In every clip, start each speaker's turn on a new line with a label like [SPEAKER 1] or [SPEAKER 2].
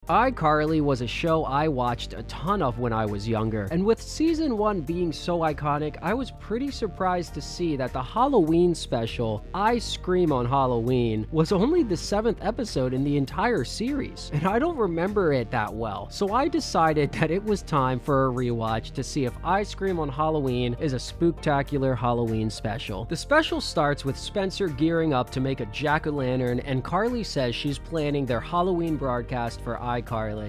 [SPEAKER 1] iCarly was a show I watched a ton of when I was younger, and with season 1 being so iconic, I was pretty surprised to see that the Halloween special, I Scream on Halloween, was only the 7th episode in the entire series, and I don't remember it that well, so I decided that it was time for a rewatch to see if I Scream on Halloween is a spooktacular Halloween special. The special starts with Spencer gearing up to make a jack-o'-lantern, and Carly says she's planning their Halloween broadcast for iCarly.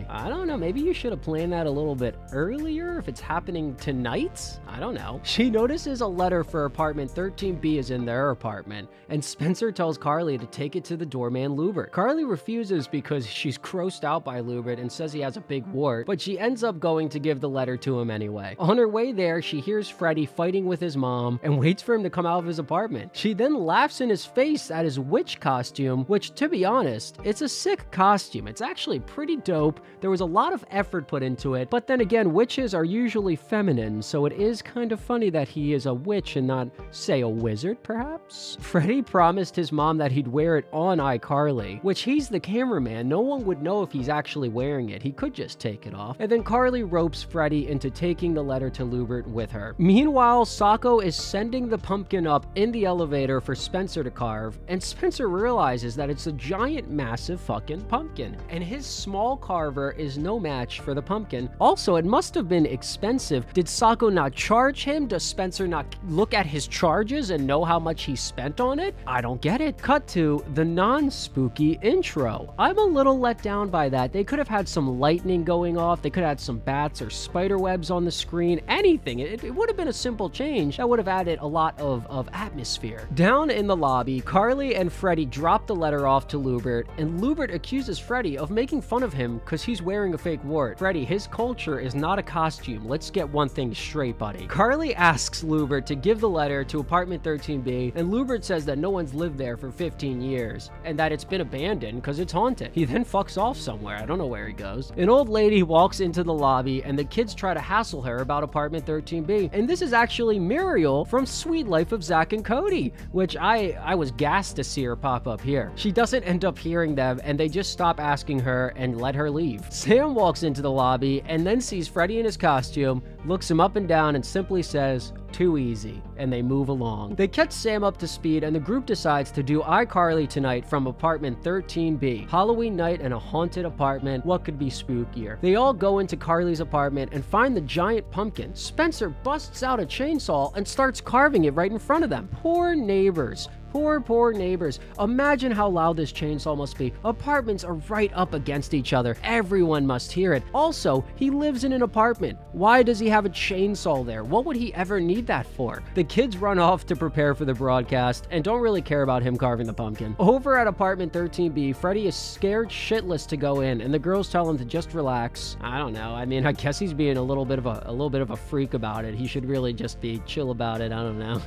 [SPEAKER 1] I don't know, maybe you should have planned that a little bit earlier if it's happening tonight? I don't know. She notices a letter for apartment 13B is in their apartment, and Spencer tells Carly to take it to the doorman Lubert. Carly refuses because she's grossed out by Lubert and says he has a big wart, but she ends up going to give the letter to him anyway. On her way there, she hears Freddy fighting with his mom and waits for him to come out of his apartment. She then laughs in his face at his witch costume, which, to be honest, it's a sick costume. It's actually pretty dope. There was a lot of effort put into it, but then again, witches are usually feminine, so it is kind of funny that he is a witch and not, say, a wizard, perhaps? Freddy promised his mom that he'd wear it on iCarly, which he's the cameraman. No one would know if he's actually wearing it. He could just take it off. And then Carly ropes Freddy into taking the letter to Lubert with her. Meanwhile, Sacco is sending the pumpkin up in the elevator for Spencer to carve, and Spencer realizes that it's a giant, massive fucking pumpkin, and his small carver is no match for the pumpkin. Also, it must have been expensive. Did Sacco not charge him? Does Spencer not look at his charges and know how much he spent on it? I don't get it. Cut to the non-spooky intro. I'm a little let down by that. They could have had some lightning going off. They could have had some bats or spider webs on the screen. Anything. It would have been a simple change that would have added a lot of atmosphere. Down in the lobby, Carly and Freddy drop the letter off to Lubert, and Lubert accuses Freddy of making fun of him because he's wearing a fake wart. Freddy, his culture is not a costume. Let's get one thing straight, buddy. Carly asks Lubert to give the letter to apartment 13B, and Lubert says that no one's lived there for 15 years, and that it's been abandoned because it's haunted. He then fucks off somewhere. I don't know where he goes. An old lady walks into the lobby, and the kids try to hassle her about apartment 13B, and this is actually Muriel from Sweet Life of Zack and Cody, which I was gassed to see her pop up here. She doesn't end up hearing them, and they just stop asking her and let her leave. Sam walks into the lobby and then sees Freddy in his costume, looks him up and down, and simply says, "Too easy," and they move along. They catch Sam up to speed, and the group decides to do iCarly tonight from apartment 13B. Halloween night in a haunted apartment. What could be spookier? They all go into Carly's apartment and find the giant pumpkin. Spencer busts out a chainsaw and starts carving it right in front of them. Poor neighbors. Poor neighbors. Imagine how loud this chainsaw must be. Apartments are right up against each other. Everyone must hear it. Also, he lives in an apartment. Why does he have a chainsaw there? What would he ever need that for? The kids run off to prepare for the broadcast and don't really care about him carving the pumpkin. Over at apartment 13B, Freddy is scared shitless to go in, and the girls tell him to just relax. I don't know. I mean, I guess he's being a little bit of a freak about it. He should really just be chill about it. I don't know.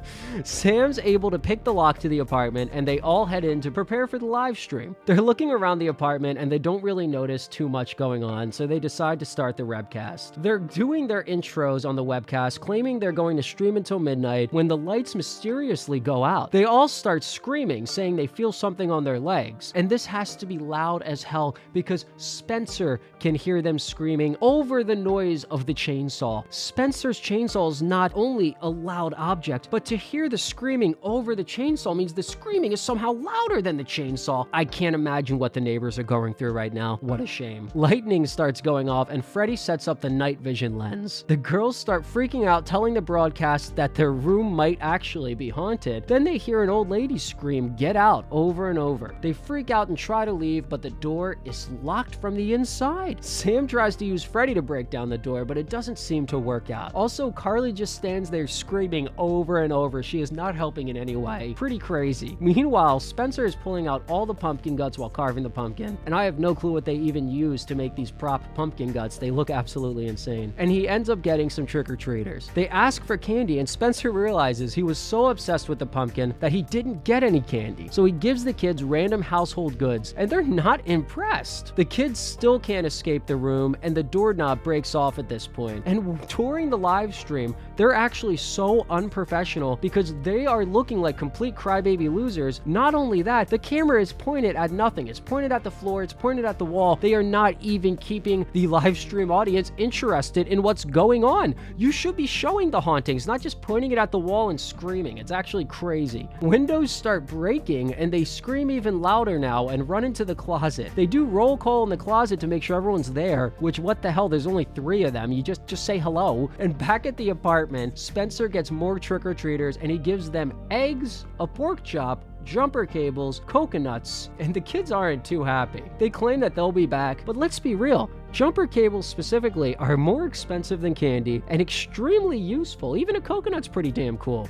[SPEAKER 1] Sam's able to pick the lock to the apartment, and they all head in to prepare for the live stream. They're looking around the apartment and they don't really notice too much going on, so they decide to start the webcast. They're doing their intros on the webcast, claiming they're going to stream until midnight, when the lights mysteriously go out. They all start screaming, saying they feel something on their legs, and this has to be loud as hell because Spencer can hear them screaming over the noise of the chainsaw. Spencer's chainsaw is not only a loud object, but to hear the screaming over the chainsaw means the screaming is somehow louder than the chainsaw. I can't imagine what the neighbors are going through right now. What a shame. Lightning starts going off, and Freddy sets up the night vision lens. The girls start freaking out, telling the broadcast that their room might actually be haunted. Then they hear an old lady scream, "Get out," over and over. They freak out and try to leave, but the door is locked from the inside. Sam tries to use Freddy to break down the door, but it doesn't seem to work out. Also, Carly just stands there screaming over and over. She is not helping in any way. Pretty crazy. Meanwhile, Spencer is pulling out all the pumpkin guts while carving the pumpkin, and I have no clue what they even use to make these prop pumpkin guts. They look absolutely insane. And he ends up getting some trick-or-treaters. They ask for candy, and Spencer realizes he was so obsessed with the pumpkin that he didn't get any candy. So he gives the kids random household goods, and they're not impressed. The kids still can't escape the room, and the doorknob breaks off at this point. And during the live stream, they're actually so unprofessional because they are looking like complete crybabies Crybaby Losers. Not only that, the camera is pointed at nothing. It's pointed at the floor, it's pointed at the wall. They are not even keeping the live stream audience interested in what's going on. You should be showing the hauntings, not just pointing it at the wall and screaming. It's actually crazy. Windows start breaking and they scream even louder now and run into the closet. They do roll call in the closet to make sure everyone's there, which what the hell, there's only 3 of them. You just say hello. And back at the apartment, Spencer gets more trick-or-treaters and he gives them eggs, a pork chop, jumper cables, coconuts, and the kids aren't too happy. They claim that they'll be back, but let's be real. Jumper cables specifically are more expensive than candy and extremely useful. Even a coconut's pretty damn cool.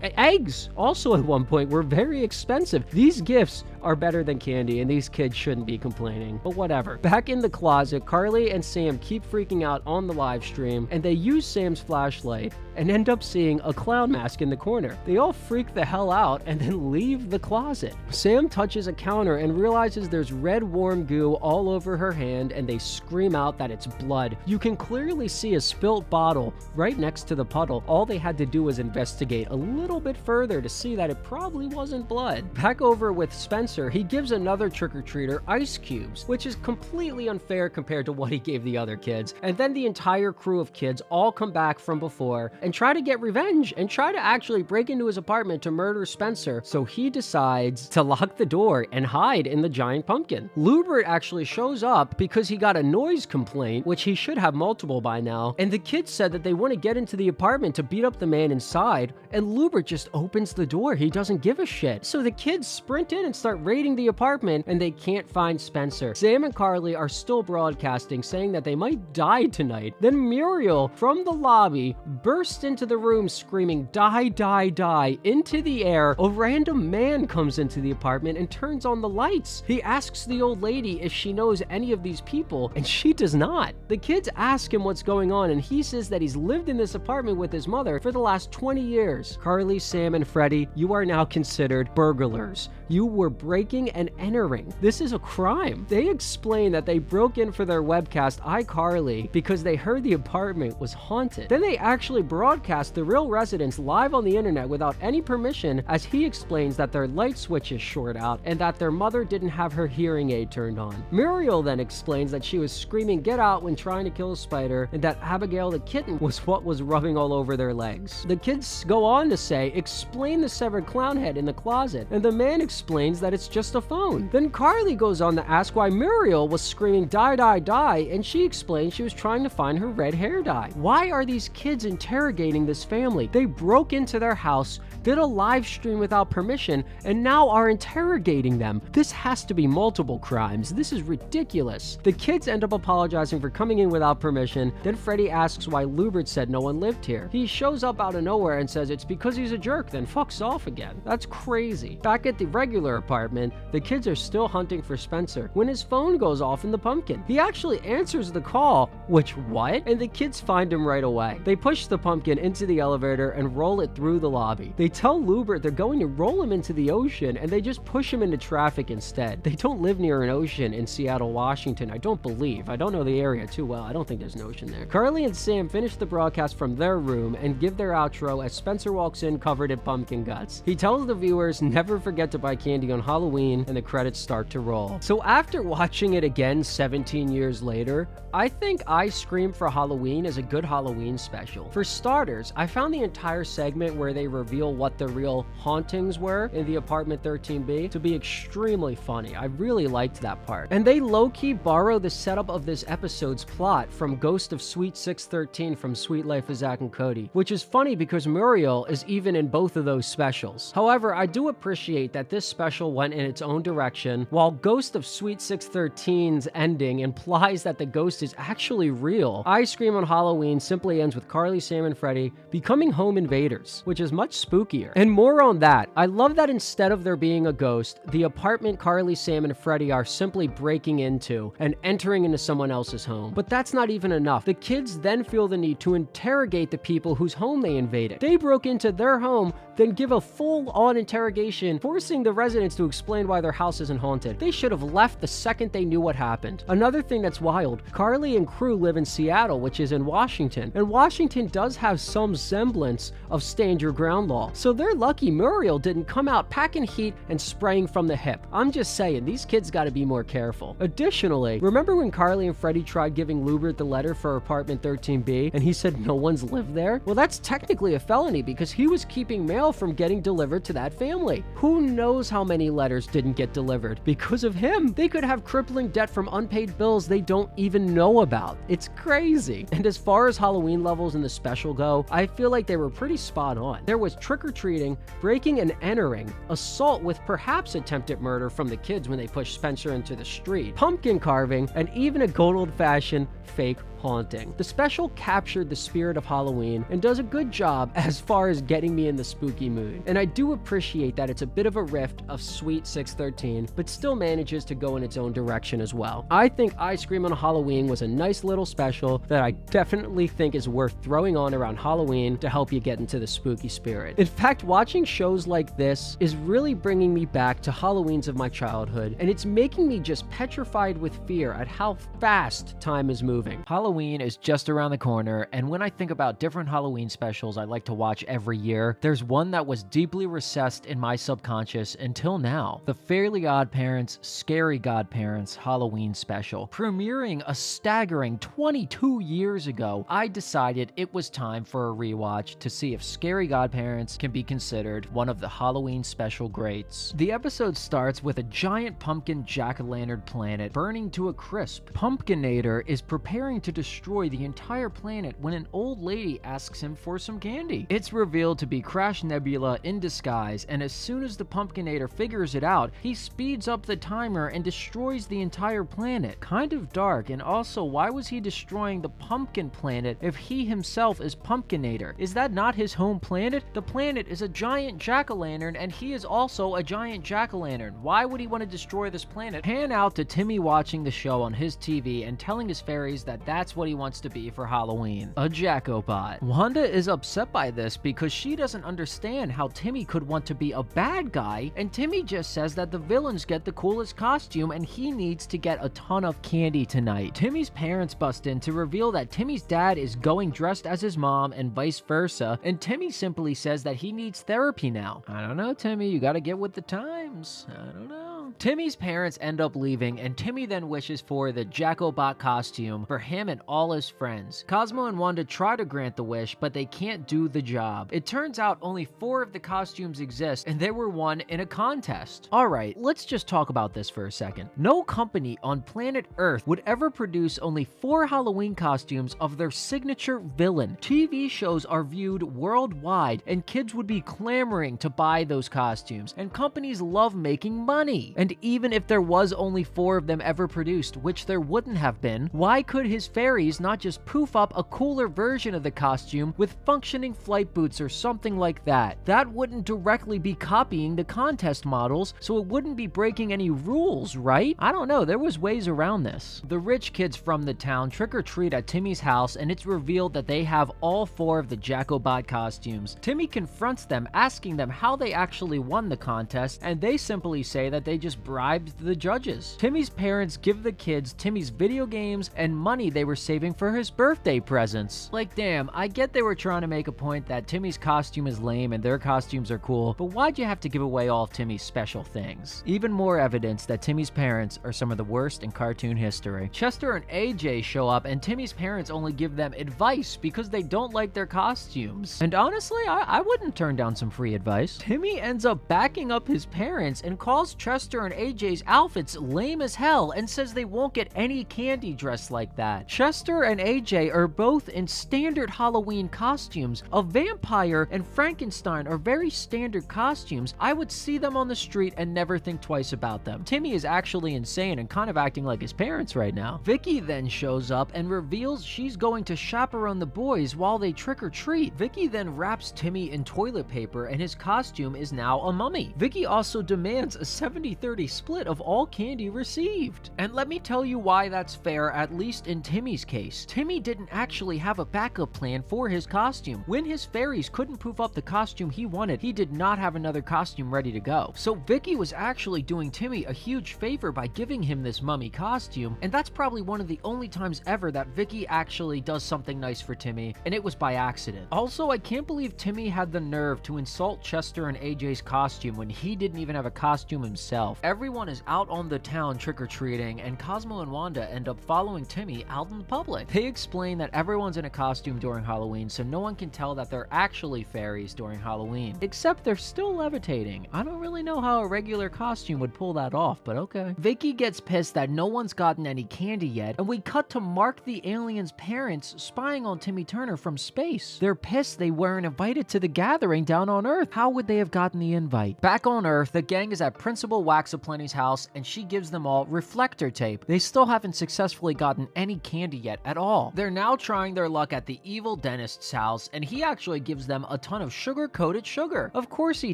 [SPEAKER 1] Eggs also at one point were very expensive. These gifts are better than candy and these kids shouldn't be complaining, but whatever. Back in the closet, Carly and Sam keep freaking out on the live stream and they use Sam's flashlight and end up seeing a clown mask in the corner. They all freak the hell out and then leave the closet. Sam touches a counter and realizes there's red warm goo all over her hand and they scream out that it's blood. You can clearly see a spilt bottle right next to the puddle. All they had to do was investigate a little bit further to see that it probably wasn't blood. Back over with Spencer, he gives another trick-or-treater ice cubes, which is completely unfair compared to what he gave the other kids. And then the entire crew of kids all come back from before and try to get revenge and try to actually break into his apartment to murder Spencer. So he decides to lock the door and hide in the giant pumpkin. Lubert actually shows up because he got a noise complaint, which he should have multiple by now, and the kids said that they want to get into the apartment to beat up the man inside, and Lubert just opens the door. He doesn't give a shit. So the kids sprint in and start raiding the apartment, and they can't find Spencer. Sam and Carly are still broadcasting, saying that they might die tonight. Then Muriel, from the lobby, bursts into the room screaming, "Die, die, die," into the air. A random man comes into the apartment and turns on the lights. He asks the old lady if she knows any of these people, and she does not. The kids ask him what's going on, and he says that he's lived in this apartment with his mother for the last 20 years. Carly, Sam, and Freddie, you are now considered burglars. You were breaking and entering. This is a crime. They explain that they broke in for their webcast iCarly because they heard the apartment was haunted. Then they actually broadcast the real residents live on the internet without any permission, as he explains that their light switch is short out and that their mother didn't have her hearing aid turned on. Muriel then explains that she was screaming "get out" when trying to kill a spider, and that Abigail the kitten was what was rubbing all over their legs. The kids go on to say, explain the severed clown head in the closet, and the man explains that it's just a phone. Then Carly goes on to ask why Muriel was screaming "die, die, die," and she explains she was trying to find her red hair dye. Why are these kids interrogating this family? They broke into their house, did a live stream without permission, and now are interrogating them. This has to be multiple crimes. This is ridiculous. The kids end up apologizing for coming in without permission. Then Freddie asks why Lubert said no one lived here. He shows up out of nowhere and says it's because he's a jerk, then fucks off again. That's crazy. Back at the regular apartment, the kids are still hunting for Spencer when his phone goes off in the pumpkin. He actually answers the call, which what? And the kids find him right away. They push the pumpkin into the elevator and roll it through the lobby. They tell Lubert they're going to roll him into the ocean, and they just push him into traffic instead. They don't live near an ocean in Seattle, Washington. I don't believe. I don't know the area too well. I don't think there's an ocean there. Carly and Sam finish the broadcast from their room and give their outro as Spencer walks in covered in pumpkin guts. He tells the viewers never forget to buy candy on Halloween, and the credits start to roll. So after watching it again 17 years later, I think I Scream for Halloween is a good Halloween special. For starters, I found the entire segment where they reveal what the real hauntings were in the apartment 13B to be extremely funny. I really liked that part. And they low-key borrow the setup of this episode's plot from Ghost of Sweet 613 from Sweet Life of Zack and Cody, which is funny because Muriel is even in both of those specials. However, I do appreciate that this special went in its own direction, while Ghost of Sweet 613's ending implies that the ghost is actually real. I Scream on Halloween simply ends with Carly, Sam, and Freddie becoming home invaders, which is much spookier. And more on that. I love that instead of there being a ghost, the apartment Carly, Sam, and Freddie are simply breaking into and entering into someone else's home. But that's not even enough. The kids then feel the need to interrogate the people whose home they invaded. They broke into their home, then give a full-on interrogation, forcing the residents to explain why their house isn't haunted. They should have left the second they knew what happened. Another thing that's wild, Carly and crew live in Seattle, which is in Washington, and Washington does have some semblance of stand your ground law. So they're lucky Muriel didn't come out packing heat and spraying from the hip. I'm just saying, these kids gotta be more careful. Additionally, remember when Carly and Freddie tried giving Lubert the letter for apartment 13B and he said no one's lived there? Well, that's technically a felony because he was keeping mail from getting delivered to that family. Who knows how many letters didn't get delivered? Because of him, they could have crippling debt from unpaid bills they don't even know about. It's crazy. And as far as Halloween levels in the special go, I feel like they were pretty spot on. There was trick-or-treating, breaking and entering, assault with perhaps attempted murder from the kids when they pushed Spencer into the street, pumpkin carving, and even a good old-fashioned fake haunting. The special captured the spirit of Halloween and does a good job as far as getting me in the spooky mood. And I do appreciate that it's a bit of a rift of sweet 613, but still manages to go in its own direction as well. I think I Scream on Halloween was a nice little special that I definitely think is worth throwing on around Halloween to help you get into the spooky spirit. In fact, watching shows like this is really bringing me back to Halloweens of my childhood, and it's making me just petrified with fear at how fast time is moving.
[SPEAKER 2] Halloween is just around the corner, and when I think about different Halloween specials I like to watch every year, there's one that was deeply recessed in my subconscious until now. The Fairly Odd Parents, Scary Godparents Halloween Special. Premiering a staggering 22 years ago, I decided it was time for a rewatch to see if Scary Godparents can be considered one of the Halloween special greats. The episode starts with a giant pumpkin jack-o'-lantern planet burning to a crisp. Pumpkinator is preparing to destroy the entire planet when an old lady asks him for some candy. It's revealed to be Crash Nebula in disguise, and as soon as the Pumpkinator figures it out, he speeds up the timer and destroys the entire planet. Kind of dark, and also, why was he destroying the pumpkin planet if he himself is Pumpkinator? Is that not his home planet? The planet is a giant jack-o'-lantern, and he is also a giant jack-o'-lantern. Why would he want to destroy this planet? Pan out to Timmy watching the show on his TV and telling his fairies that that's what he wants to be for Halloween. A Jack-o'-bot. Wanda is upset by this because she doesn't understand how Timmy could want to be a bad guy, and Timmy just says that the villains get the coolest costume and he needs to get a ton of candy tonight. Timmy's parents bust in to reveal that Timmy's dad is going dressed as his mom and vice versa, and Timmy simply says that he needs therapy now. I don't know, Timmy, you gotta get with the times. I don't know. Timmy's parents end up leaving, and Timmy then wishes for the Jack-o'-bot costume for him and all his friends. Cosmo and Wanda try to grant the wish, but they can't do the job. It turns out only 4 of the costumes exist, and they were won in a contest. Alright, let's just talk about this for a second. No company on planet Earth would ever produce only 4 Halloween costumes of their signature villain. TV shows are viewed worldwide, and kids would be clamoring to buy those costumes, and companies love making money. And even if there was only 4 of them ever produced, which there wouldn't have been, why could his fairies not just poof up a cooler version of the costume with functioning flight boots or something like that? That wouldn't directly be copying the contest models, so it wouldn't be breaking any rules, right? I don't know, there was ways around this. The rich kids from the town trick-or-treat at Timmy's house, and it's revealed that they have all 4 of the Jack-o'-bot costumes. Timmy confronts them, asking them how they actually won the contest, and they simply say that they just bribed the judges. Timmy's parents give the kids Timmy's video games and money they were saving for his birthday presents. Like, damn, I get they were trying to make a point that Timmy's costume is lame and their costumes are cool, but why'd you have to give away all of Timmy's special things? Even more evidence that Timmy's parents are some of the worst in cartoon history. Chester and AJ show up, and Timmy's parents only give them advice because they don't like their costumes. And honestly, I wouldn't turn down some free advice. Timmy ends up backing up his parents and calls Chester and AJ's outfits lame as hell and says they won't get any candy dressed like that. Chester and AJ are both in standard Halloween costumes. A vampire and Frankenstein are very standard costumes. I would see them on the street and never think twice about them. Timmy is actually insane and kind of acting like his parents right now. Vicky then shows up and reveals she's going to chaperone the boys while they trick-or-treat. Vicky then wraps Timmy in toilet paper, and his costume is now a mummy. Vicky also demands a 70-30 equity split of all candy received. And let me tell you why that's fair, at least in Timmy's case. Timmy didn't actually have a backup plan for his costume. When his fairies couldn't proof up the costume he wanted, he did not have another costume ready to go. So Vicky was actually doing Timmy a huge favor by giving him this mummy costume, and that's probably one of the only times ever that Vicky actually does something nice for Timmy, and it was by accident. Also, I can't believe Timmy had the nerve to insult Chester and AJ's costume when he didn't even have a costume himself. Everyone is out on the town trick-or-treating, and Cosmo and Wanda end up following Timmy out in the public. They explain that everyone's in a costume during Halloween, so no one can tell that they're actually fairies during Halloween, except they're still levitating. I don't really know how a regular costume would pull that off, but okay. Vicky gets pissed that no one's gotten any candy yet, and we cut to Mark the alien's parents spying on Timmy Turner from space. They're pissed they weren't invited to the gathering down on Earth. How would they have gotten the invite? Back on Earth, the gang is at Principal Wax-A-Plenty's house, and she gives them all reflector tape. They still haven't successfully gotten any candy yet at all. They're now trying their luck at the evil dentist's house, and he actually gives them a ton of sugar-coated sugar. Of course he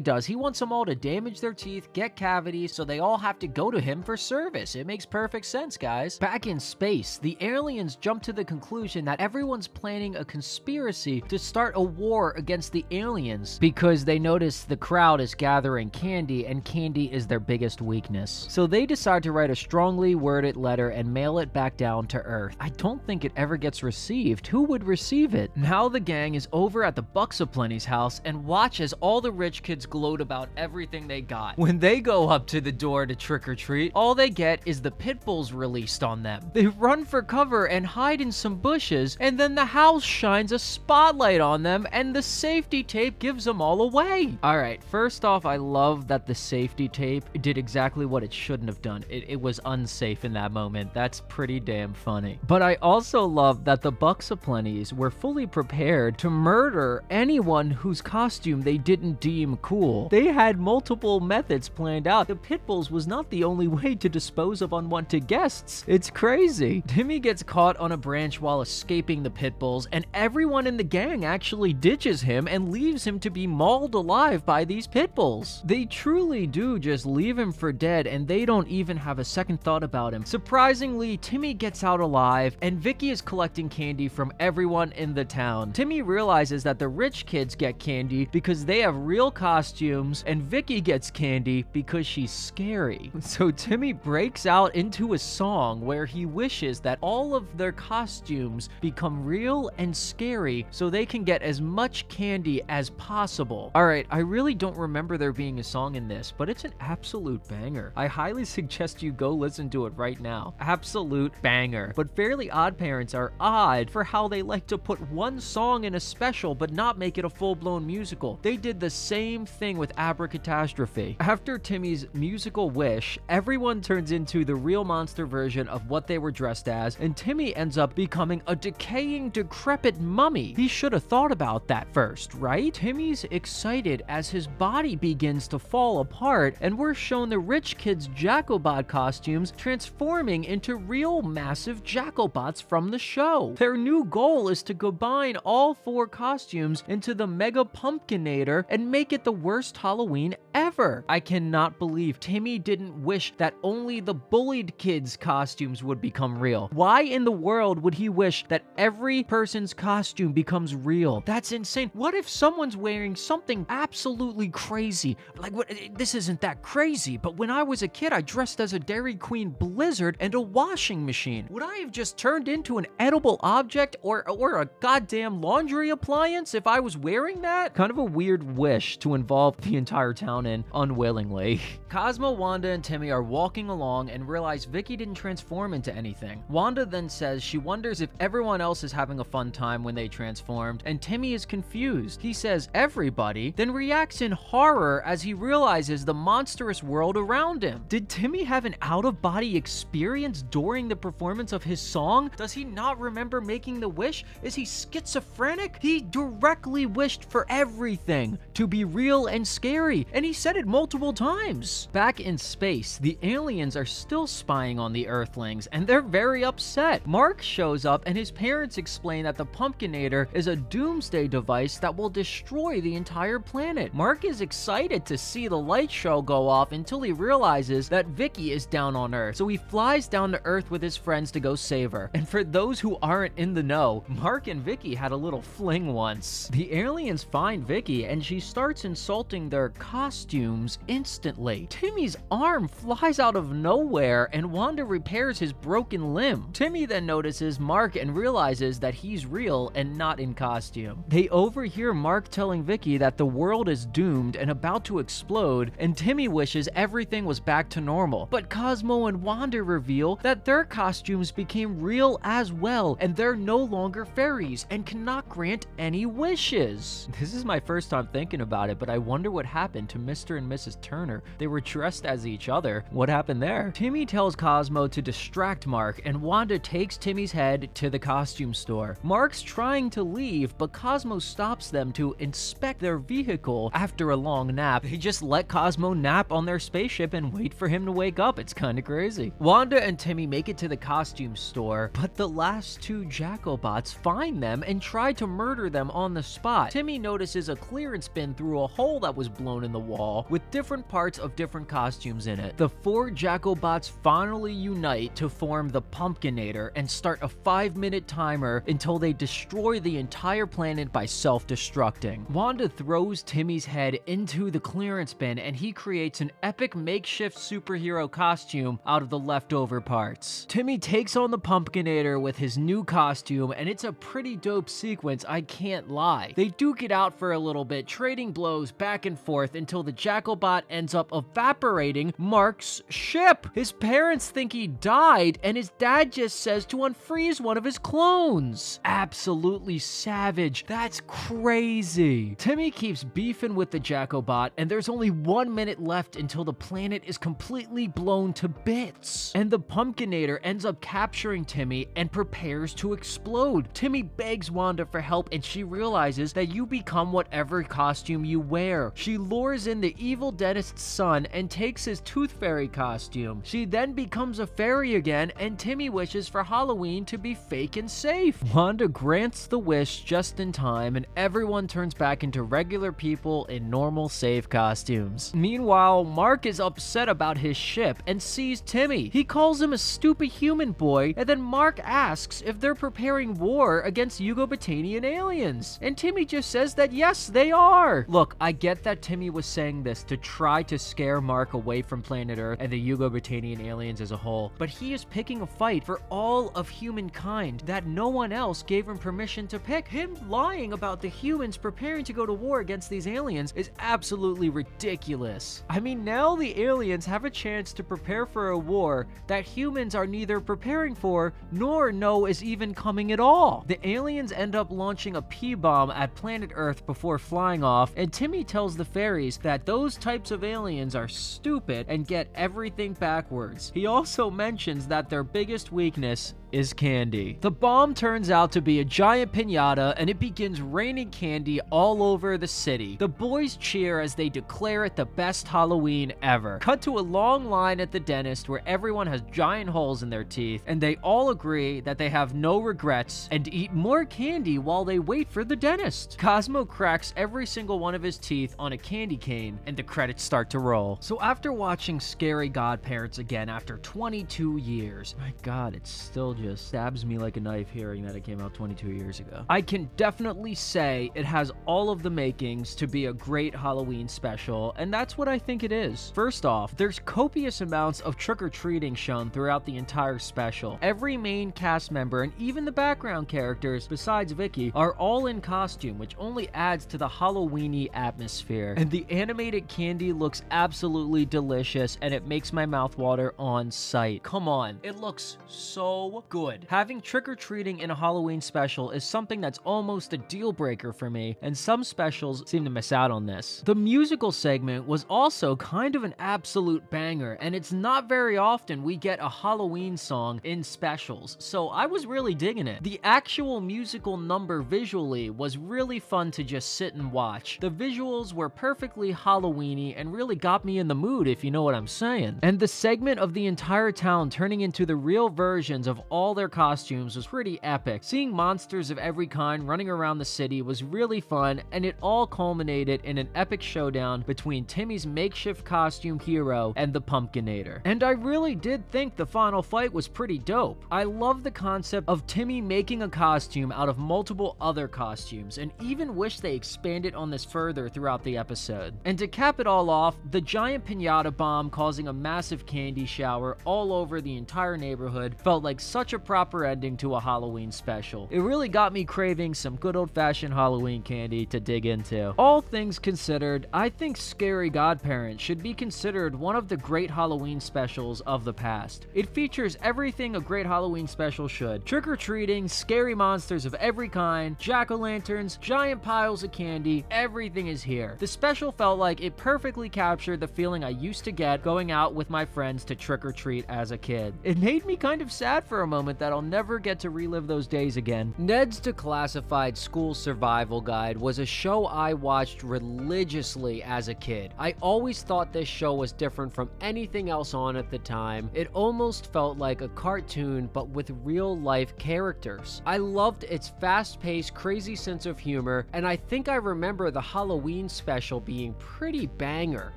[SPEAKER 2] does. He wants them all to damage their teeth, get cavities, so they all have to go to him for service. It makes perfect sense, guys. Back in space, the aliens jump to the conclusion that everyone's planning a conspiracy to start a war against the aliens because they notice the crowd is gathering candy, and candy is their biggest weakness. So they decide to write a strongly worded letter and mail it back down to Earth. I don't think it ever gets received. Who would receive it? Now the gang is over at the Bucks-A-Plenty's house and watch as all the rich kids gloat about everything they got. When they go up to the door to trick-or-treat, all they get is the pit bulls released on them. They run for cover and hide in some bushes, and then the house shines a spotlight on them and the safety tape gives them all away. Alright, first off, I love that the safety tape did exactly what it shouldn't have done. It was unsafe in that moment. That's pretty damn funny. But I also love that the Bucks-A-Plenty's were fully prepared to murder anyone whose costume they didn't deem cool. They had multiple methods planned out. The pit bulls was not the only way to dispose of unwanted guests. It's crazy. Timmy gets caught on a branch while escaping the pit bulls, and everyone in the gang actually ditches him and leaves him to be mauled alive by these pit bulls. They truly do just leave him for dead, and they don't even have a second thought about him. Surprisingly, Timmy gets out alive, and Vicky is collecting candy from everyone in the town. Timmy realizes that the rich kids get candy because they have real costumes, and Vicky gets candy because she's scary. So Timmy breaks out into a song where he wishes that all of their costumes become real and scary so they can get as much candy as possible. Alright, I really don't remember there being a song in this, but it's an absolute banger. I highly suggest you go listen to it right now. Absolute banger. But Fairly Odd Parents are odd for how they like to put one song in a special but not make it a full-blown musical. They did the same thing with Abracatastrophe. After Timmy's musical wish, everyone turns into the real monster version of what they were dressed as, and Timmy ends up becoming a decaying, decrepit mummy. He should have thought about that first, right? Timmy's excited as his body begins to fall apart, and we're shown the rich kids' Jacobot costumes transforming into real massive Jacobots from the show. Their new goal is to combine all four costumes into the Mega Pumpkinator and make it the worst Halloween ever. I cannot believe Timmy didn't wish that only the bullied kids' costumes would become real. Why in the world would he wish that every person's costume becomes real? That's insane. What if someone's wearing something absolutely crazy? Like, what? This isn't that crazy, but when I was a kid, I dressed as a Dairy Queen Blizzard and a washing machine. Would I have just turned into an edible object or a goddamn laundry appliance if I was wearing that? Kind of a weird wish to involve the entire town in unwillingly. Cosmo, Wanda, and Timmy are walking along and realize Vicky didn't transform into anything. Wanda then says she wonders if everyone else is having a fun time when they transformed, and Timmy is confused. He says everybody, then reacts in horror as he realizes the monstrous world around him. Did Timmy have an out-of-body experience during the performance of his song? Does he not remember making the wish? Is he schizophrenic? He directly wished for everything to be real and scary, and he said it multiple times. Back in space, the aliens are still spying on the Earthlings, and they're very upset. Mark shows up, and his parents explain that the Pumpkinator is a doomsday device that will destroy the entire planet. Mark is excited to see the light show go off until he realizes that Vicky is down on Earth, so he flies down to Earth with his friends to go save her. And for those who aren't in the know, Mark and Vicky had a little fling once. The aliens find Vicky, and she starts insulting their costumes instantly. Timmy's arm flies out of nowhere, and Wanda repairs his broken limb. Timmy then notices Mark and realizes that he's real and not in costume. They overhear Mark telling Vicky that the world is doomed and about to explode, and Timmy wishes everything was back to normal. But Cosmo and Wanda reveal that their costumes became real as well, and they're no longer fairies and cannot grant any wishes. This is my first time thinking about it, but I wonder what happened to Mr. and Mrs. Turner. They were dressed as each other. What happened there? Timmy tells Cosmo to distract Mark, and Wanda takes Timmy's head to the costume store. Mark's trying to leave, but Cosmo stops them to inspect their vehicle after a long nap. They just let Cosmo nap on their spaceship and wait for him to wake up. It's kind of crazy. Wanda and Timmy make it to the costume store, but the last two Jackobots find them and try to murder them on the spot. Timmy notices a clearance bin through a hole that was blown in the wall with different parts of different costumes in it. The four Jackobots finally unite to form the Pumpkinator and start a 5-minute timer until they destroy the entire planet by self-destructing. Wanda throws Timmy's head into the clearance bin, and he creates an epic makeshift superhero costume out of the leftover parts. Timmy takes on the Pumpkinator with his new costume, and it's a pretty dope sequence, I can't lie. They duke it out for a little bit, trading blows back and forth until the Jackobot ends up evaporating Mark's ship. His parents think he died, and his dad just says to unfreeze one of his clones. Absolutely savage. That's crazy. Timmy keeps beefing with the Jackobot, and there's only 1 minute left until the planet is completely blown to bits. And the Pumpkinator ends up capturing Timmy and prepares to explode. Timmy begs Wanda for help, and she realizes that you become whatever costume you wear. She lures in the evil dentist's son and takes his Tooth Fairy costume. She then becomes a fairy again, and Timmy wishes for Halloween to be fake and safe. Wanda grants the wish just in time, and everyone turns back into regular people in normal, safe costumes. Meanwhile, Mark is upset about his ship and sees Timmy. He calls him a stupid human boy, and then Mark asks if they're preparing war against Yugobatanian aliens. And Timmy just says that yes, they are. Look, I get that Timmy was saying this to try to scare Mark away from planet Earth and the Yugobatanian aliens as a whole, but he is picking a fight for all of humankind that no one else gave him permission to pick. Him lying about the humans preparing to go to war against these aliens is absolutely ridiculous. I mean, now the aliens have a chance to prepare for a war that humans are neither preparing for nor know is even coming at all. The aliens end up launching a P-bomb at planet Earth before flying off, and Timmy tells the fairies that those types of aliens are stupid and get everything backwards. He also mentions that their biggest weakness is candy. The bomb turns out to be a giant piñata, and it begins raining candy all over the city. The boys cheer as they declare it the best Halloween ever. Cut to a long line at the dentist where everyone has giant holes in their teeth, and they all agree that they have no regrets and eat more candy while they wait for the dentist. Cosmo cracks every single one of his teeth on a candy cane, and the credits start to roll. So after watching Scary Godparents again after 22 years, my god, it's still just stabs me like a knife hearing that it came out 22 years ago. I can definitely say it has all of the makings to be a great Halloween special, and that's what I think it is. First off, there's copious amounts of trick-or-treating shown throughout the entire special. Every main cast member and even the background characters, besides Vicky, are all in costume, which only adds to the Halloween-y atmosphere. And the animated candy looks absolutely delicious, and it makes my mouth water on sight. Come on, it looks so felt good. Having trick-or-treating in a Halloween special is something that's almost a deal breaker for me, and some specials seem to miss out on this. The musical segment was also kind of an absolute banger, and it's not very often we get a Halloween song in specials, so I was really digging it. The actual musical number visually was really fun to just sit and watch. The visuals were perfectly Halloweeny and really got me in the mood, if you know what I'm saying. And the segment of the entire town turning into the real versions of all their costumes was pretty epic. Seeing monsters of every kind running around the city was really fun, and it all culminated in an epic showdown between Timmy's makeshift costume hero and the Pumpkinator. And I really did think the final fight was pretty dope. I love the concept of Timmy making a costume out of multiple other costumes, and even wish they expanded on this further throughout the episode. And to cap it all off, the giant piñata bomb causing a massive candy shower all over the entire neighborhood felt like such a proper ending to a Halloween special. It really got me craving some good old-fashioned Halloween candy to dig into. All things considered, I think Scary Godparents should be considered one of the great Halloween specials of the past. It features everything a great Halloween special should. Trick-or-treating, scary monsters of every kind, jack-o'-lanterns, giant piles of candy, everything is here. The special felt like it perfectly captured the feeling I used to get going out with my friends to trick-or-treat as a kid. It made me kind of sad for a moment that I'll never get to relive those days again.
[SPEAKER 1] Ned's Declassified School Survival Guide was a show I watched religiously as a kid. I always thought this show was different from anything else on at the time. It almost felt like a cartoon, but with real-life characters. I loved its fast-paced, crazy sense of humor, and I think I remember the Halloween special being pretty banger.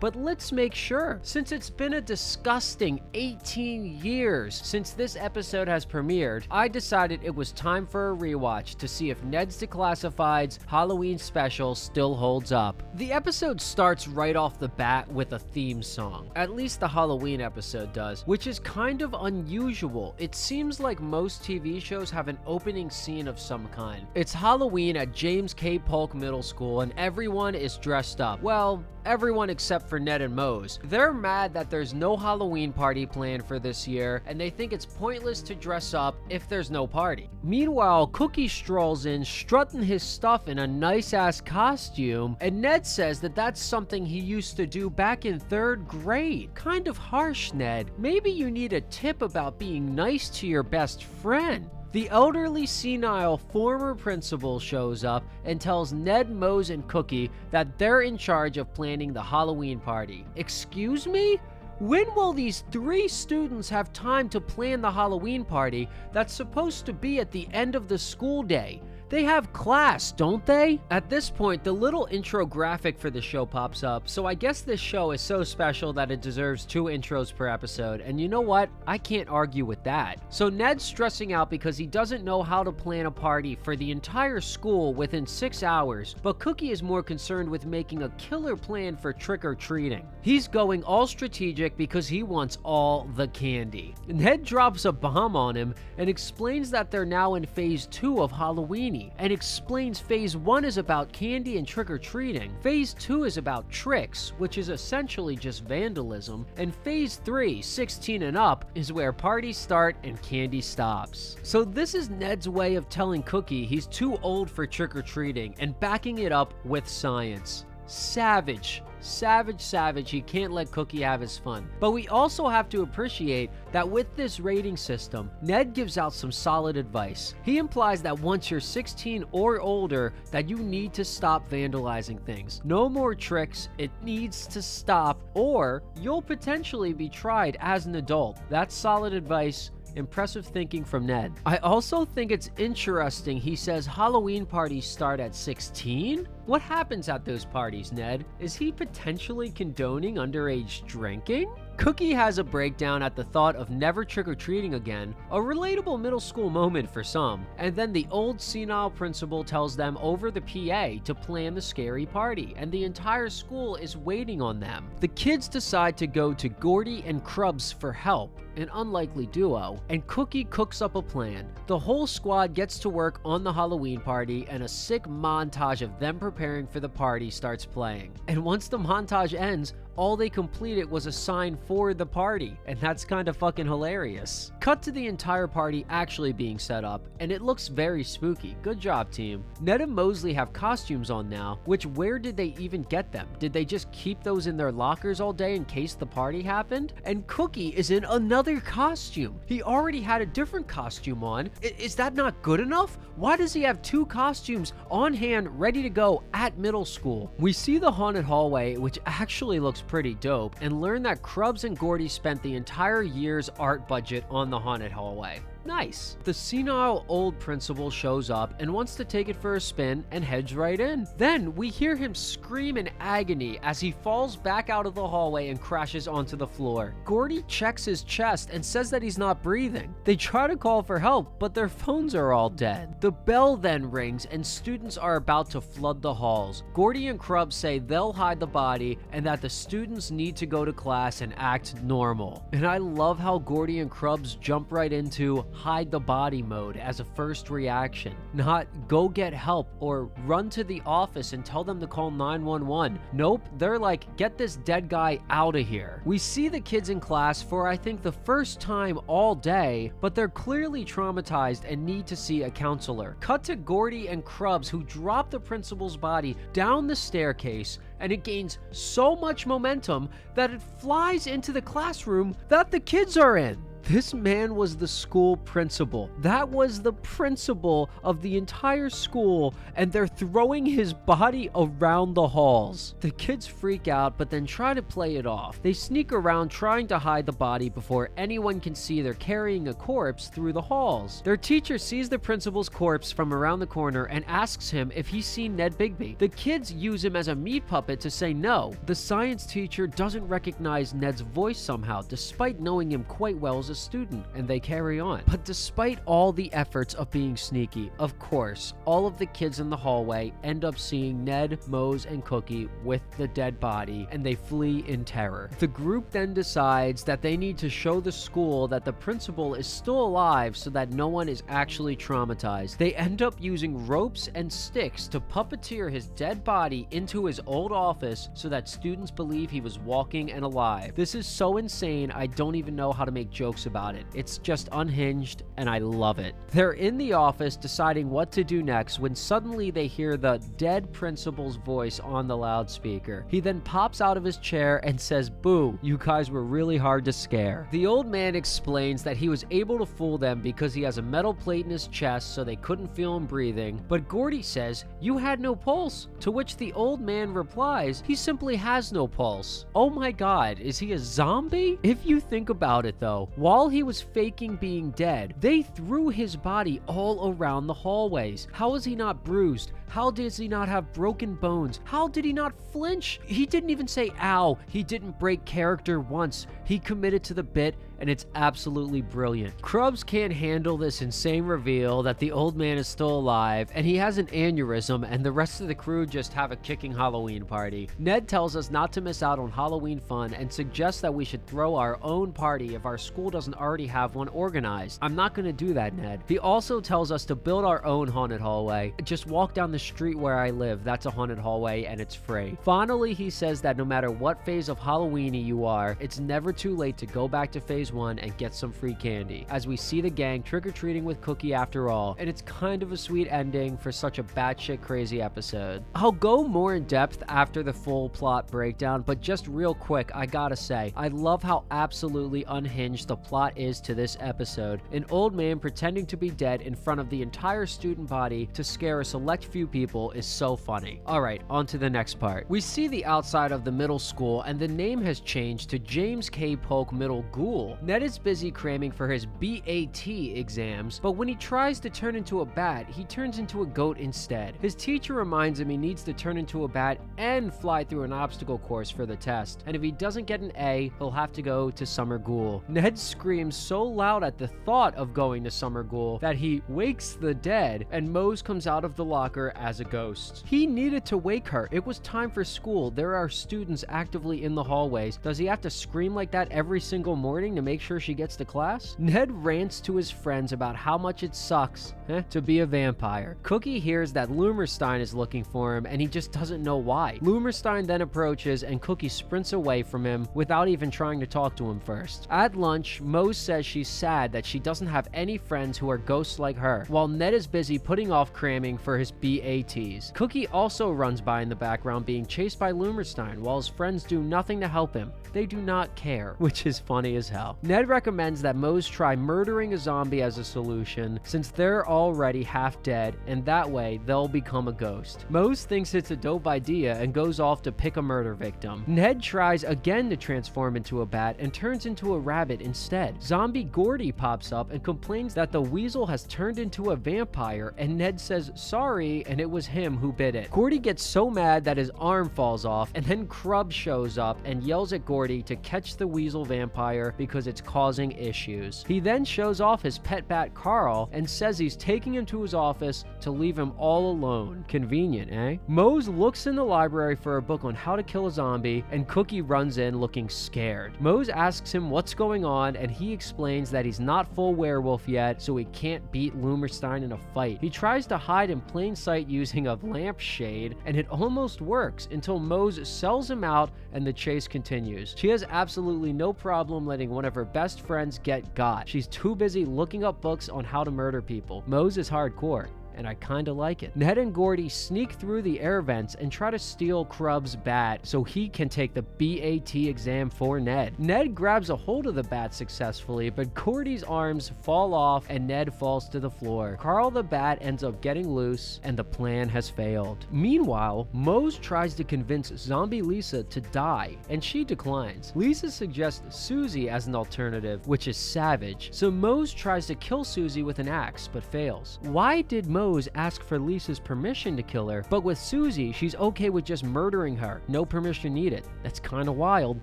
[SPEAKER 1] But let's make sure, since it's been a disgusting 18 years since this episode has premiered, I decided it was time for a rewatch to see if Ned's Declassified's Halloween special still holds up. The episode starts right off the bat with a theme song. At least the Halloween episode does, which is kind of unusual. It seems like most TV shows have an opening scene of some kind. It's Halloween at James K. Polk Middle School and everyone is dressed up. Well, everyone except for Ned and Mose. They're mad that there's no Halloween party planned for this year, and they think it's pointless to dress up if there's no party. Meanwhile, Cookie strolls in, strutting his stuff in a nice-ass costume, and Ned says that that's something he used to do back in 3rd grade. Kind of harsh, Ned. Maybe you need a tip about being nice to your best friend. The elderly, senile former principal shows up and tells Ned, Mose, and Cookie that they're in charge of planning the Halloween party. Excuse me? When will these 3 students have time to plan the Halloween party that's supposed to be at the end of the school day? They have class, don't they? At this point, the little intro graphic for the show pops up, so I guess this show is so special that it deserves 2 intros per episode, and you know what? I can't argue with that. So Ned's stressing out because he doesn't know how to plan a party for the entire school within 6 hours, but Cookie is more concerned with making a killer plan for trick-or-treating. He's going all strategic because he wants all the candy. Ned drops a bomb on him and explains that they're now in phase 2 of Halloween, and explains phase 1 is about candy and trick-or-treating, phase 2 is about tricks, which is essentially just vandalism, and phase 3, 16 and up, is where parties start and candy stops. So this is Ned's way of telling Cookie he's too old for trick-or-treating and backing it up with science. Savage. Savage, he can't let Cookie have his fun. But we also have to appreciate that with this rating system, Ned gives out some solid advice. He implies that once you're 16 or older, that you need to stop vandalizing things. No more tricks, it needs to stop, or you'll potentially be tried as an adult. That's solid advice. Impressive thinking from Ned. I also think it's interesting he says Halloween parties start at 16? What happens at those parties, Ned? Is he potentially condoning underage drinking? Cookie has a breakdown at the thought of never trick-or-treating again, a relatable middle school moment for some, and then the old senile principal tells them over the PA to plan the scary party, and the entire school is waiting on them. The kids decide to go to Gordy and Krubs for help, an unlikely duo, and Cookie cooks up a plan. The whole squad gets to work on the Halloween party, and a sick montage of them preparing for the party starts playing. And once the montage ends, all they completed was a sign for the party, and that's kind of fucking hilarious. Cut to the entire party actually being set up, and it looks very spooky. Good job, team. Ned and Mosley have costumes on now, which where did they even get them? Did they just keep those in their lockers all day in case the party happened? And Cookie is in another costume. He already had a different costume on. Is that not good enough? Why does he have two costumes on hand ready to go at middle school? We see the haunted hallway, which actually looks pretty dope, and learn that Krubs and Gordy spent the entire year's art budget on the haunted hallway. Nice. The senile old principal shows up and wants to take it for a spin and heads right in. Then we hear him scream in agony as he falls back out of the hallway and crashes onto the floor. Gordy checks his chest and says that he's not breathing. They try to call for help, but their phones are all dead. The bell then rings and students are about to flood the halls. Gordy and Krubs say they'll hide the body and that the students need to go to class and act normal. And I love how Gordy and Krubs jump right into hide the body mode as a first reaction, not go get help or run to the office and tell them to call 911. Nope, they're like, get this dead guy out of here. We see the kids in class for I think the first time all day, but they're clearly traumatized and need to see a counselor. Cut to Gordy and Krubs, who drop the principal's body down the staircase, and it gains so much momentum that it flies into the classroom that the kids are in. This man was the school principal. That was the principal of the entire school, and they're throwing his body around the halls. The kids freak out, but then try to play it off. They sneak around trying to hide the body before anyone can see they're carrying a corpse through the halls. Their teacher sees the principal's corpse from around the corner and asks him if he's seen Ned Bigby. The kids use him as a meat puppet to say no. The science teacher doesn't recognize Ned's voice somehow, despite knowing him quite well as a student, and they carry on. But despite all the efforts of being sneaky, of course, all of the kids in the hallway end up seeing Ned, Mose, and Cookie with the dead body, and they flee in terror. The group then decides that they need to show the school that the principal is still alive so that no one is actually traumatized. They end up using ropes and sticks to puppeteer his dead body into his old office so that students believe he was walking and alive. This is so insane, I don't even know how to make jokes about it. It's just unhinged, and I love it. They're in the office deciding what to do next when suddenly they hear the dead principal's voice on the loudspeaker. He then pops out of his chair and says, "Boo, you guys were really hard to scare." The old man explains that he was able to fool them because he has a metal plate in his chest so they couldn't feel him breathing, but Gordy says, "You had no pulse," to which the old man replies, "He simply has no pulse." Oh my god, is he a zombie? If you think about it though, while he was faking being dead, they threw his body all around the hallways. How is he not bruised? How does he not have broken bones? How did he not flinch? He didn't even say ow. He didn't break character once. He committed to the bit, and it's absolutely brilliant. Krubs can't handle this insane reveal that the old man is still alive, and he has an aneurysm, and the rest of the crew just have a kicking Halloween party. Ned tells us not to miss out on Halloween fun and suggests that we should throw our own party if our school doesn't already have one organized. I'm not gonna do that, Ned. He also tells us to build our own haunted hallway. Just walk down the street where I live. That's a haunted hallway, and it's free. Finally, he says that no matter what phase of Halloween-y you are, it's never too late to go back to phase 1 and get some free candy, as we see the gang trick-or-treating with Cookie after all, and it's kind of a sweet ending for such a batshit crazy episode. I'll go more in depth after the full plot breakdown, but just real quick, I gotta say, I love how absolutely unhinged the plot is to this episode. An old man pretending to be dead in front of the entire student body to scare a select few people is so funny. Alright, on to the next part. We see the outside of the middle school, and the name has changed to James K. Polk Middle Ghoul. Ned is busy cramming for his BAT exams, but when he tries to turn into a bat, he turns into a goat instead. His teacher reminds him he needs to turn into a bat and fly through an obstacle course for the test, and if he doesn't get an A, he'll have to go to Summer Ghoul. Ned screams so loud at the thought of going to Summer Ghoul that he wakes the dead, and Mose comes out of the locker as a ghost. He needed to wake her. It was time for school. There are students actively in the hallways. Does he have to scream like that every single morning to make sure she gets to class? Ned rants to his friends about how much it sucks to be a vampire. Cookie hears that Loomerstein is looking for him, and he just doesn't know why. Loomerstein then approaches, and Cookie sprints away from him without even trying to talk to him first. At lunch, Mose says she's sad that she doesn't have any friends who are ghosts like her, while Ned is busy putting off cramming for his BATs. Cookie also runs by in the background being chased by Loomerstein, while his friends do nothing to help him. They do not care, which is funny as hell. Ned recommends that Mose try murdering a zombie as a solution, since they're already half dead, and that way they'll become a ghost. Mose thinks it's a dope idea and goes off to pick a murder victim. Ned tries again to transform into a bat and turns into a rabbit instead. Zombie Gordy pops up and complains that the weasel has turned into a vampire, and Ned says sorry and it was him who bit it. Gordy gets so mad that his arm falls off, and then Crub shows up and yells at Gordy to catch the weasel vampire because it's causing issues. He then shows off his pet bat Carl and says he's taking him to his office to leave him all alone. Convenient, eh? Mose looks in the library for a book on how to kill a zombie, and Cookie runs in looking scared. Mose asks him what's going on, and he explains that he's not full werewolf yet, so he can't beat Loomerstein in a fight. He tries to hide in plain sight using a lampshade, and it almost works until Mose sells him out and the chase continues. She has absolutely no problem letting one of her best friends get got. She's too busy looking up books on how to murder people. Mose is hardcore, and I kinda like it. Ned and Gordy sneak through the air vents and try to steal Crub's bat so he can take the BAT exam for Ned. Ned grabs a hold of the bat successfully, but Gordy's arms fall off and Ned falls to the floor. Carl the bat ends up getting loose, and the plan has failed. Meanwhile, Mose tries to convince zombie Lisa to die, and she declines. Lisa suggests Susie as an alternative, which is savage, so Mose tries to kill Susie with an axe, but fails. Why did Mose ask for Lisa's permission to kill her, but with Susie, she's okay with just murdering her. No permission needed. That's kinda wild.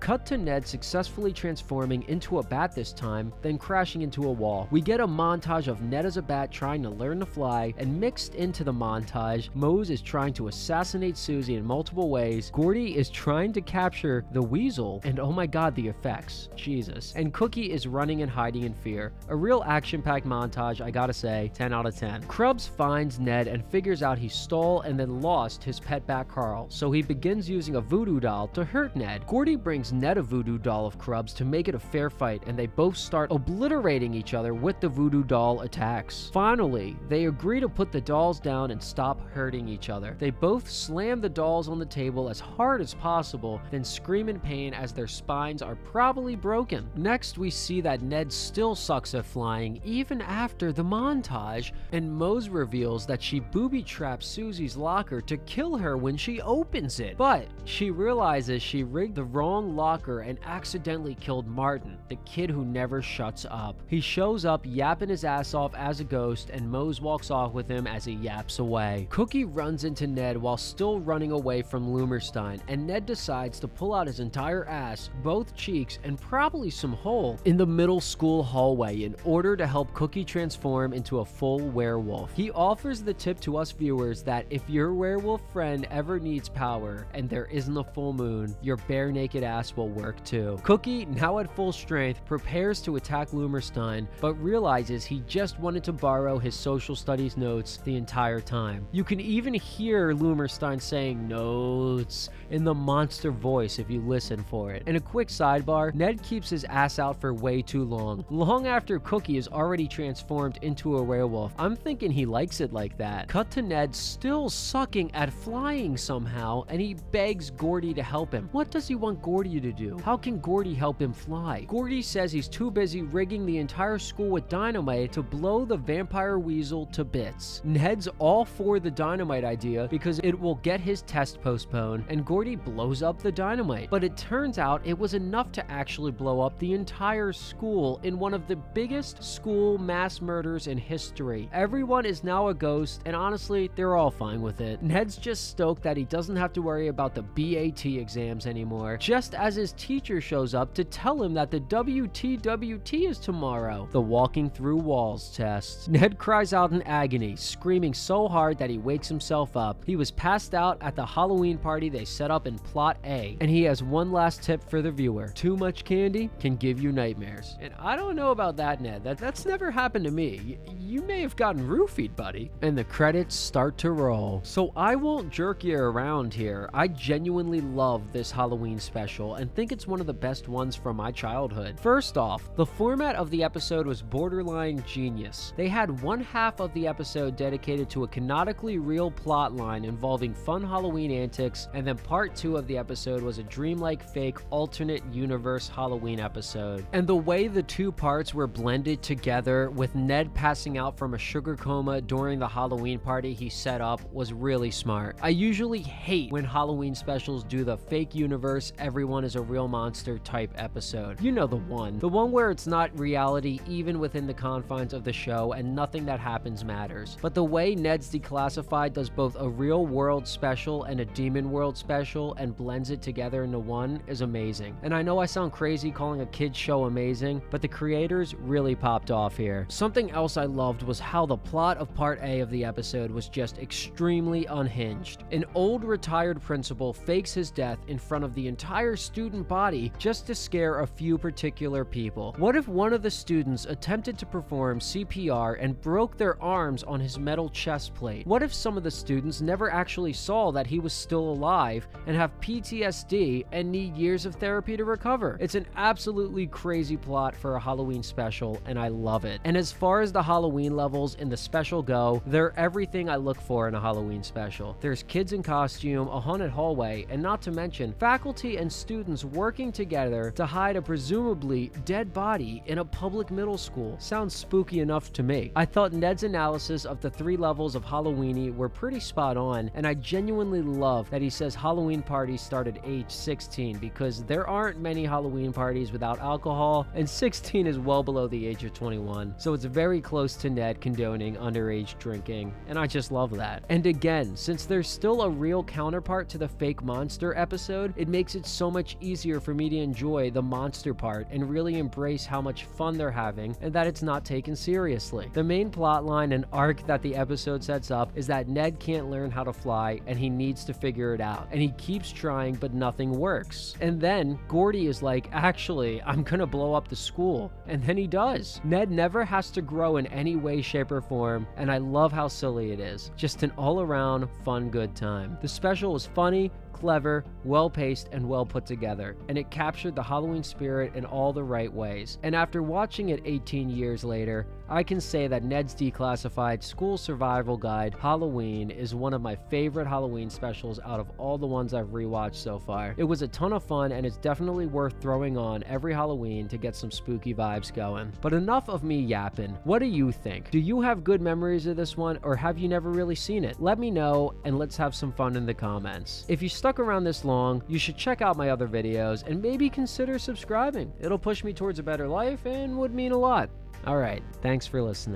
[SPEAKER 1] Cut to Ned successfully transforming into a bat this time, then crashing into a wall. We get a montage of Ned as a bat trying to learn to fly, and mixed into the montage, Mose is trying to assassinate Susie in multiple ways, Gordy is trying to capture the weasel, and oh my god, the effects. Jesus. And Cookie is running and hiding in fear. A real action-packed montage, I gotta say, 10 out of 10. Crubs finds Ned and figures out he stole and then lost his pet bat Carl, so he begins using a voodoo doll to hurt Ned. Gordy brings Ned a voodoo doll of Crub's to make it a fair fight, and they both start obliterating each other with the voodoo doll attacks. Finally, they agree to put the dolls down and stop hurting each other. They both slam the dolls on the table as hard as possible, then scream in pain as their spines are probably broken. Next, we see that Ned still sucks at flying even after the montage, and Mose reveals that she booby-trapped Susie's locker to kill her when she opens it. But she realizes she rigged the wrong locker and accidentally killed Martin, the kid who never shuts up. He shows up yapping his ass off as a ghost, and Mose walks off with him as he yaps away. Cookie runs into Ned while still running away from Loomerstein, and Ned decides to pull out his entire ass, both cheeks, and probably some hole in the middle school hallway in order to help Cookie transform into a full werewolf. He offers the tip to us viewers that if your werewolf friend ever needs power and there isn't a full moon, your bare naked ass will work too. Cookie, now at full strength, prepares to attack Loomerstein, but realizes he just wanted to borrow his social studies notes the entire time. You can even hear Loomerstein saying notes in the monster voice if you listen for it. And a quick sidebar, Ned keeps his ass out for way too long after Cookie is already transformed into a werewolf. I'm thinking he likes it like that. Cut to Ned still sucking at flying somehow, and he begs Gordy to help him. What does he want Gordy to do? How can Gordy help him fly? Gordy says he's too busy rigging the entire school with dynamite to blow the vampire weasel to bits. Ned's all for the dynamite idea because it will get his test postponed, and Gordy blows up the dynamite. But it turns out it was enough to actually blow up the entire school in one of the biggest school mass murders in history. Everyone is now now a ghost, and honestly, they're all fine with it. Ned's just stoked that he doesn't have to worry about the BAT exams anymore, just as his teacher shows up to tell him that the WTWT is tomorrow, the walking through walls test. Ned cries out in agony, screaming so hard that he wakes himself up. He was passed out at the Halloween party they set up in Plot A, and he has one last tip for the viewer. Too much candy can give you nightmares. And I don't know about that, Ned. That's never happened to me. You may have gotten roofied, buddy. And the credits start to roll. So I won't jerk you around here. I genuinely love this Halloween special and think it's one of the best ones from my childhood. First off, the format of the episode was borderline genius. They had one half of the episode dedicated to a canonically real plot line involving fun Halloween antics, and then part 2 of the episode was a dreamlike fake alternate universe Halloween episode. And the way the two parts were blended together, with Ned passing out from a sugar coma during the Halloween party he set up, was really smart. I usually hate when Halloween specials do the fake universe, everyone is a real monster type episode. You know the one where it's not reality even within the confines of the show and nothing that happens matters. But the way Ned's Declassified does both a real world special and a demon world special and blends it together into one is amazing. And I know I sound crazy calling a kid's show amazing, but the creators really popped off here. Something else I loved was how the plot of part A of the episode was just extremely unhinged. An old retired principal fakes his death in front of the entire student body just to scare a few particular people. What if one of the students attempted to perform CPR and broke their arms on his metal chest plate? What if some of the students never actually saw that he was still alive and have PTSD and need years of therapy to recover? It's an absolutely crazy plot for a Halloween special, and I love it. And as far as the Halloween levels in the special go, they're everything I look for in a Halloween special. There's kids in costume, a haunted hallway, and not to mention faculty and students working together to hide a presumably dead body in a public middle school. Sounds spooky enough to me. I thought Ned's analysis of the 3 levels of Halloweeny were pretty spot on, and I genuinely love that he says Halloween parties start at age 16, because there aren't many Halloween parties without alcohol, and 16 is well below the age of 21, so it's very close to Ned condoning underage drinking, and I just love that. And again, since there's still a real counterpart to the fake monster episode, it makes it so much easier for me to enjoy the monster part and really embrace how much fun they're having and that it's not taken seriously. The main plotline and arc that the episode sets up is that Ned can't learn how to fly and he needs to figure it out, and he keeps trying but nothing works. And then Gordy is like, actually, I'm gonna blow up the school, and then he does. Ned never has to grow in any way, shape, or form, and I love how silly it is. Just an all-around fun good time. The special was funny, clever, well-paced, and well put together, and it captured the Halloween spirit in all the right ways. And after watching it 18 years later, I can say that Ned's Declassified School Survival Guide Halloween is one of my favorite Halloween specials out of all the ones I've rewatched so far. It was a ton of fun, and it's definitely worth throwing on every Halloween to get some spooky vibes going. But enough of me yapping. What do you think? Do you have good memories of this one, or have you never really seen it? Let me know, and let's have some fun in the comments. If you stuck around this long, you should check out my other videos and maybe consider subscribing. It'll push me towards a better life and would mean a lot. Alright, thanks for listening.